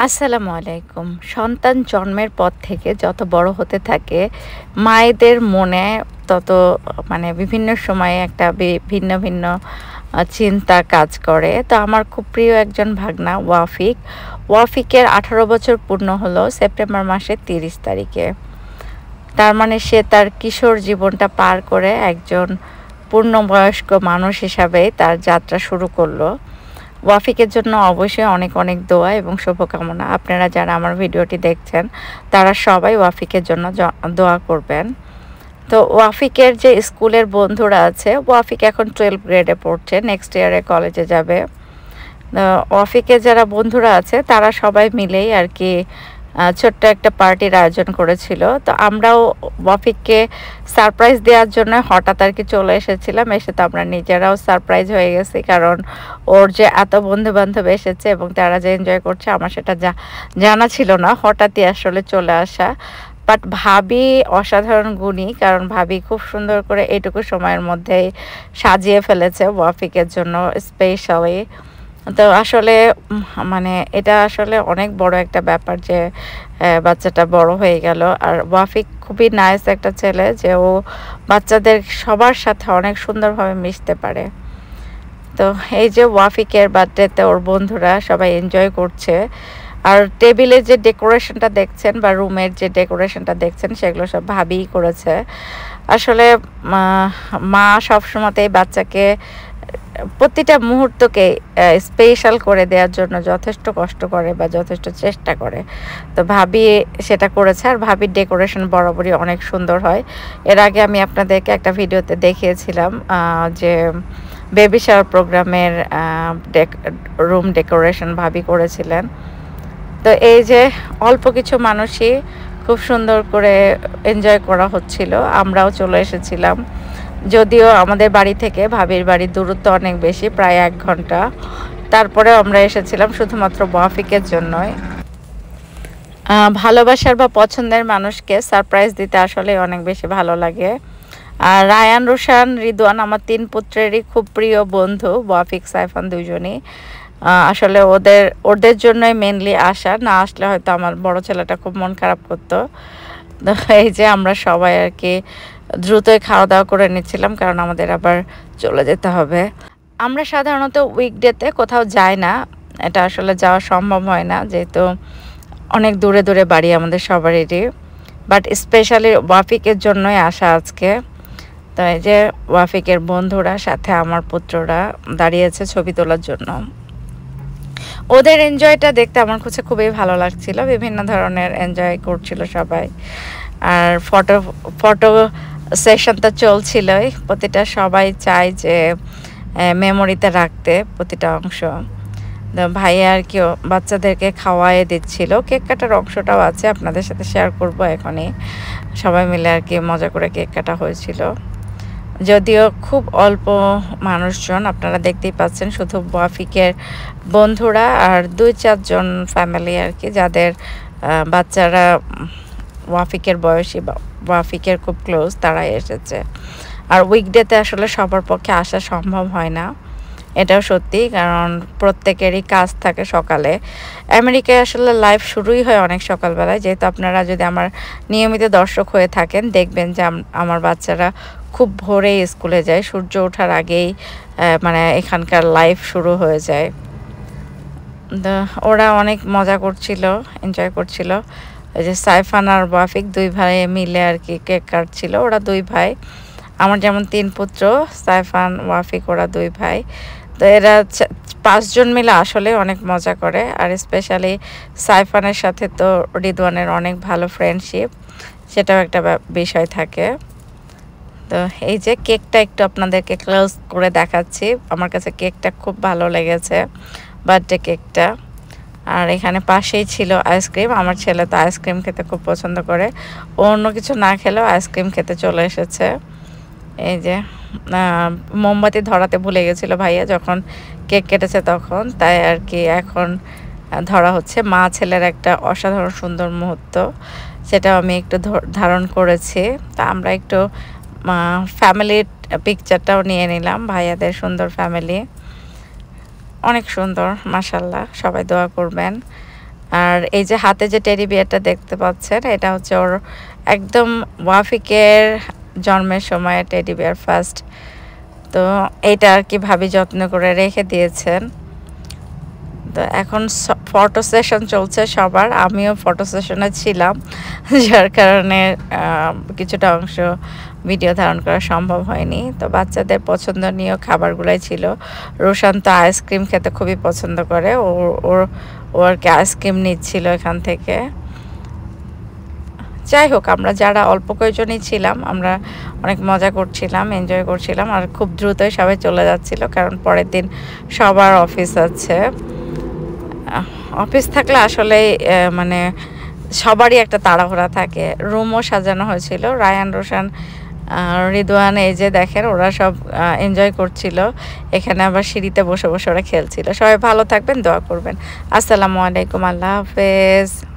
আসসালামু আলাইকুম। সন্তান জন্মের পর থেকে যত বড় হতে থাকে, মায়েদের মনে তত বিভিন্ন সময়ে একটা ভিন্ন ভিন্ন চিন্তা কাজ করে। তো আমার খুব প্রিয় একজন ভাগনা ওয়াফিক। ওয়াফিকের 18 বছর পূর্ণ হলো সেপ্টেম্বর মাসের 30 তারিখে। তার মানে সে তার কিশোর জীবনটা পার করে একজন পূর্ণবয়স্ক মানুষ হিসাবে তার যাত্রা শুরু করলো। ওয়াফিকের জন্য অবশ্যই অনেক অনেক দোয়া এবং শুভকামনা। আপনারা যারা আমার ভিডিওটি দেখছেন তারা সবাই ওয়াফিকের জন্য দোয়া করবেন। তো ওয়াফিকের যে স্কুলের বন্ধুরা আছে, ওয়াফিক এখন 12 গ্রেডে পড়ছে, নেক্সট ইয়ারে কলেজে যাবে। ওয়াফিকের যারা বন্ধুরা আছে তারা সবাই মিলেই আর কি ছোট্ট একটা পার্টির আয়োজন করেছিল। তো আমরাও ওয়াফিককে সারপ্রাইজ দেওয়ার জন্য হঠাৎ আর কি চলে এসেছিলাম। এসে তো আমরা নিজেরাও সারপ্রাইজ হয়ে গেছি, কারণ ওর যে এত বন্ধু বান্ধব এসেছে এবং তারা যে এনজয় করছে আমার সেটা জানা ছিল না, হঠাৎই আসলে চলে আসা। বাট ভাবি অসাধারণ গুণী, কারণ ভাবি খুব সুন্দর করে এইটুকু সময়ের মধ্যেই সাজিয়ে ফেলেছে ওয়াফিকের জন্য স্পেশালি। তো আসলে এটা আসলে অনেক বড় একটা ব্যাপার যে বাচ্চাটা বড় হয়ে গেল। আর ওয়াফিক খুবই নাইস একটা ছেলে, যে ও বাচ্চাদের সবার সাথে অনেক সুন্দরভাবে মিশতে পারে। তো এই যে ওয়াফিকের বার্থডেতে ওর বন্ধুরা সবাই এনজয় করছে। আর টেবিলের যে ডেকোরেশনটা দেখছেন বা রুমের যে ডেকোরেশনটা দেখছেন সেগুলো সব ভাবিই করেছে। আসলে মা সবসময়তেই বাচ্চাকে প্রতিটা মুহূর্তকে স্পেশাল করে দেওয়ার জন্য যথেষ্ট কষ্ট করে বা যথেষ্ট চেষ্টা করে। তো ভাবি সেটা করেছে। আর ভাবির ডেকোরেশন বরাবরই অনেক সুন্দর হয়। এর আগে আমি আপনাদেরকে একটা ভিডিওতে দেখিয়েছিলাম যে বেবি শাওয়ার প্রোগ্রামের রুম ডেকোরেশন ভাবি করেছিলেন। তো এই যে অল্প কিছু মানুষই খুব সুন্দর করে এনজয় করা হচ্ছিল। আমরাও চলে এসেছিলাম, যদিও আমাদের বাড়ি থেকে ভাবির বাড়ির দূরত্ব অনেক বেশি, প্রায় 1 ঘন্টা। তারপরে আমরা এসেছিলাম শুধুমাত্র ওয়াফিকের জন্যই। ভালোবাসার বা পছন্দের মানুষকে সারপ্রাইজ দিতে আসলে অনেক বেশি ভালো লাগে। আর রায়ান, রোশান, রিদওয়ান আমার 3 পুত্রেরই খুব প্রিয় বন্ধু। ওয়াফিক, সাইফান দুজনই আসলে ওদের জন্যই মেনলি আসা। না আসলে হয়তো আমার বড় ছেলেটা খুব মন খারাপ করতো। তো এই যে আমরা সবাই আর কি দ্রুতই খাওয়া দাওয়া করে নিচ্ছিলাম, কারণ আমাদের আবার চলে যেতে হবে। আমরা সাধারণত উইকডেতে কোথাও যাই না, এটা আসলে যাওয়া সম্ভব হয় না, যেহেতু অনেক দূরে দূরে বাড়ি আমাদের সবারই। বাট স্পেশালি ওয়াফিকের জন্যই আসা আজকে। তো এই যে ওয়াফিকের বন্ধুরা সাথে আমার পুত্ররা দাঁড়িয়েছে ছবি তোলার জন্য। ওদের এনজয়টা দেখতে আমার কাছে খুবই ভালো লাগছিল। বিভিন্ন ধরনের এনজয় করছিল সবাই। আর ফটো সেশন তো চলছিলই। প্রতিটা সবাই চায় যে মেমোরিতে রাখতে প্রতিটা অংশ। ভাইয়া আর কি বাচ্চাদেরকে খাওয়াই দিচ্ছিল। কেক কাটার অংশটাও আছে, আপনাদের সাথে শেয়ার করব এখনই। সবাই মিলে আর কি মজা করে কেক কাটা হয়েছিল, যদিও খুব অল্প মানুষজন। আপনারা দেখতেই পাচ্ছেন শুধু ওয়াফিকের বন্ধুরা আর 2-4 জন ফ্যামিলি আর কি, যাদের বাচ্চারা ওয়াফিকের বয়সী বা ওয়াফিকের খুব ক্লোজ, তারাই এসেছে। আর উইকডেতে আসলে সবার পক্ষে আসা সম্ভব হয় না, এটাও সত্যি, কারণ প্রত্যেকেরই কাজ থাকে সকালে। আমেরিকায় আসলে লাইভ শুরুই হয় অনেক সকালবেলায়। যেহেতু আপনারা যদি আমার নিয়মিত দর্শক হয়ে থাকেন দেখবেন যে আমার বাচ্চারা খুব ভোরেই স্কুলে যায়, সূর্য ওঠার আগেই এখানকার লাইভ শুরু হয়ে যায়। তো ওরা অনেক মজা করছিল, এনজয় করছিল। এই যে সাইফান আর ওয়াফিক 2 ভাই মিলে আর কি কেক কাটছিল। ওরা 2 ভাই, আমার যেমন 3 পুত্র, সাইফান, ওয়াফিক ওরা 2 ভাই। তো এরা 5 জন মিলে আসলে অনেক মজা করে। আর স্পেশালি সাইফানের সাথে তো রিদওয়ানের অনেক ভালো ফ্রেন্ডশিপ, সেটাও একটা বিষয় থাকে। তো এই যে কেকটা একটু আপনাদেরকে ক্লোজ করে দেখাচ্ছি। আমার কাছে কেকটা খুব ভালো লেগেছে, বার্থডে কেকটা। আর এখানে পাশেই ছিল আইসক্রিম। আমার ছেলে তো আইসক্রিম খেতে খুব পছন্দ করে, অন্য কিছু না খেলেও আইসক্রিম খেতে চলে এসেছে। এই যে মোমবাতি ধরাতে ভুলে গেছিলো ভাইয়া যখন কেক কেটেছে তখন, তাই আর কি এখন ধরা হচ্ছে। মা ছেলের একটা অসাধারণ সুন্দর মুহূর্ত, সেটাও আমি একটু ধারণ করেছি। তা আমরা একটু ফ্যামিলির পিকচারটাও নিয়ে নিলাম, ভাইয়াদের সুন্দর ফ্যামিলি, অনেক সুন্দর মাশাআল্লাহ। সবাই দোয়া করবেন। আর এই যে হাতে যে টেডি বিয়ারটা দেখতে পাচ্ছেন, এটা হচ্ছে ওর একদম ওয়াফিকের জন্মের সময় টেডি বিয়ার ফার্স্ট। তো এইটা আর কি ভাবি যত্ন করে রেখে দিয়েছেন। তো এখন ফটো সেশন চলছে সবার, আমিও ফটো সেশনে ছিলাম, যার কারণে কিছুটা অংশ ভিডিও ধারণ করা সম্ভব হয়নি। তো বাচ্চাদের পছন্দনীয় খাবারগুলাই ছিল। রোশান তো আইসক্রিম খেতে খুবই পছন্দ করে, ও আর কি আইসক্রিম নিচ্ছিল এখান থেকে। যাই হোক, আমরা যারা অল্প কয়েকজনই ছিলাম আমরা অনেক মজা করছিলাম, এনজয় করছিলাম, আর খুব দ্রুতই সবাই চলে যাচ্ছিল, কারণ পরের দিন সবার অফিস আছে। অফিস থাকলে আসলে মানে সবারই একটা তাড়াহুড়া থাকে। রুমও সাজানো হয়েছিল, রায়ান, রোশান, রিদওয়ান, এই যে দেখেন ওরা সব এনজয় করছিল। এখানে আবার সিঁড়িতে বসে বসে ওরা খেলছিল। সবাই ভালো থাকবেন, দোয়া করবেন। আসসালামু আলাইকুম, আল্লাহ হাফেজ।